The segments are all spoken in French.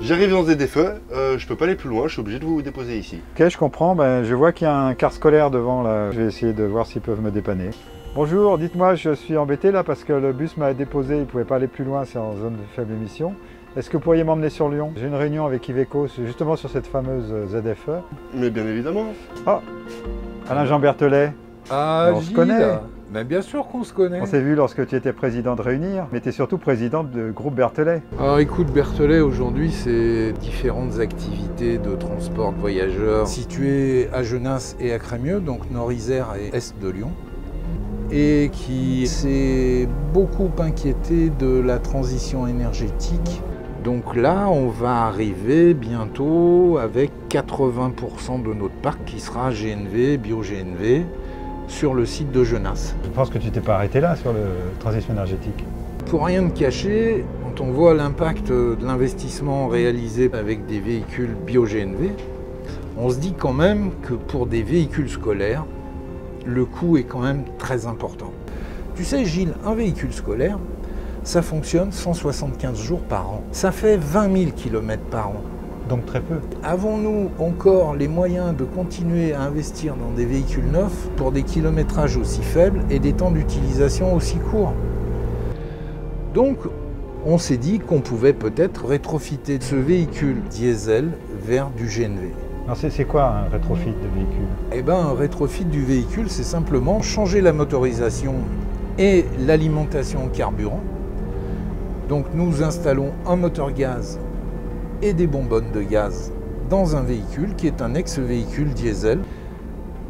J'arrive dans ZFE, je peux pas aller plus loin, je suis obligé de vous déposer ici. Ok, je comprends. Ben, je vois qu'il y a un car scolaire devant là. Je vais essayer de voir s'ils peuvent me dépanner. Bonjour, dites-moi, je suis embêté là parce que le bus m'a déposé, il ne pouvait pas aller plus loin, c'est en zone de faible émission. Est-ce que vous pourriez m'emmener sur Lyon? J'ai une réunion avec Iveco, justement sur cette fameuse ZFE. Mais bien évidemment. Oh, Alain-Jean Berthelet. Ah, on se connaît. Mais bien sûr qu'on se connaît. On s'est vu lorsque tu étais président de Réunir, mais tu es surtout président du groupe Berthelet. Alors écoute, Berthelet aujourd'hui c'est différentes activités de transport de voyageurs situées à Genasse et à Crémieux, donc Nord-Isère et Est de Lyon, et qui s'est beaucoup inquiété de la transition énergétique. Donc là, on va arriver bientôt avec 80% de notre parc qui sera GNV, bio-GNV, sur le site de Genasse. Je pense que tu t'es pas arrêté là sur la transition énergétique. Pour rien de cacher, quand on voit l'impact de l'investissement réalisé avec des véhicules bio-GNV, on se dit quand même que pour des véhicules scolaires, le coût est quand même très important. Tu sais Gilles, un véhicule scolaire, ça fonctionne 175 jours par an. Ça fait 20 000 km par an. Donc très peu. Avons-nous encore les moyens de continuer à investir dans des véhicules neufs pour des kilométrages aussi faibles et des temps d'utilisation aussi courts? Donc, on s'est dit qu'on pouvait peut-être rétrofiter ce véhicule diesel vers du GNV. Alors c'est quoi un rétrofit de véhicule? Eh bien, un rétrofit du véhicule, c'est simplement changer la motorisation et l'alimentation en carburant. Donc, nous installons un moteur gaz et des bonbonnes de gaz dans un véhicule qui est un ex-véhicule diesel.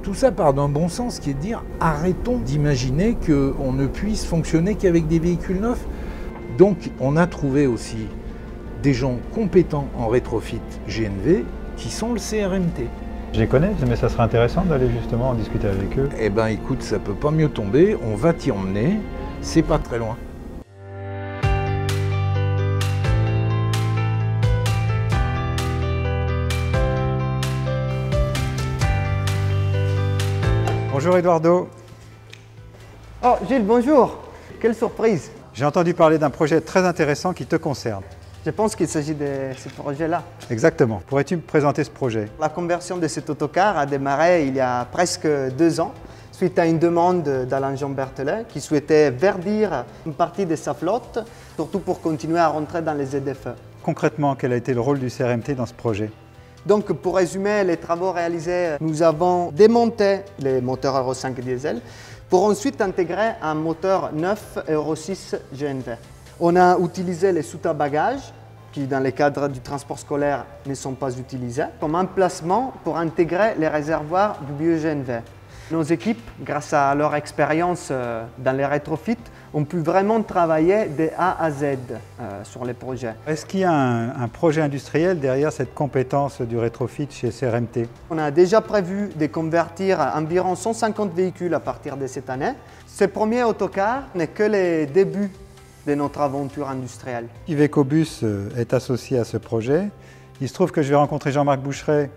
Tout ça part d'un bon sens qui est de dire arrêtons d'imaginer qu'on ne puisse fonctionner qu'avec des véhicules neufs. Donc on a trouvé aussi des gens compétents en rétrofit GNV qui sont le CRMT. Je les connais, mais ça serait intéressant d'aller justement en discuter avec eux. Eh ben écoute, ça peut pas mieux tomber, on va t'y emmener, c'est pas très loin. Bonjour Eduardo. Oh Gilles, bonjour. Quelle surprise. J'ai entendu parler d'un projet très intéressant qui te concerne. Je pense qu'il s'agit de ce projet-là. Exactement. Pourrais-tu me présenter ce projet? La conversion de cet autocar a démarré il y a presque 2 ans, suite à une demande d'Alain-Jean Berthelet qui souhaitait verdir une partie de sa flotte, surtout pour continuer à rentrer dans les ZFE. Concrètement, quel a été le rôle du CRMT dans ce projet? Donc pour résumer les travaux réalisés, nous avons démonté les moteurs Euro 5 diesel pour ensuite intégrer un moteur neuf Euro 6 GNV. On a utilisé les soutes à bagages qui dans le cadre du transport scolaire ne sont pas utilisés comme emplacement pour intégrer les réservoirs du bio-GNV. Nos équipes, grâce à leur expérience dans les rétrofits, ont pu vraiment travailler de A à Z sur les projets. Est-ce qu'il y a un projet industriel derrière cette compétence du rétrofit chez CRMT? On a déjà prévu de convertir environ 150 véhicules à partir de cette année. Ce premier autocar n'est que le début de notre aventure industrielle. Iveco Bus est associé à ce projet. Il se trouve que je vais rencontrer Jean-Marc Boucheret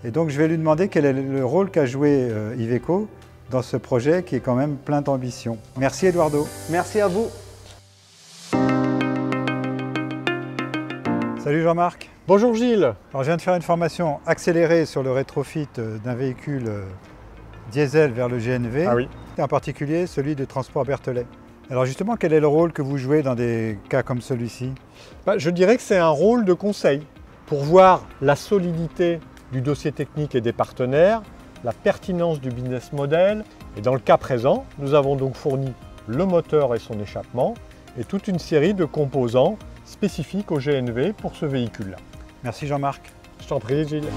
et donc je vais lui demander quel est le rôle qu'a joué Iveco dans ce projet qui est quand même plein d'ambition. Merci Eduardo. Merci à vous. Salut Jean-Marc. Bonjour Gilles. Alors, je viens de faire une formation accélérée sur le rétrofit d'un véhicule diesel vers le GNV, Ah oui. en particulier celui de transport Berthelet. Alors justement, quel est le rôle que vous jouez dans des cas comme celui-ci? Je dirais que c'est un rôle de conseil pour voir la solidité du dossier technique et des partenaires, la pertinence du business model. Et dans le cas présent, nous avons donc fourni le moteur et son échappement et toute une série de composants spécifiques au GNV pour ce véhicule-là. Merci Jean-Marc. Je t'en prie Gilles.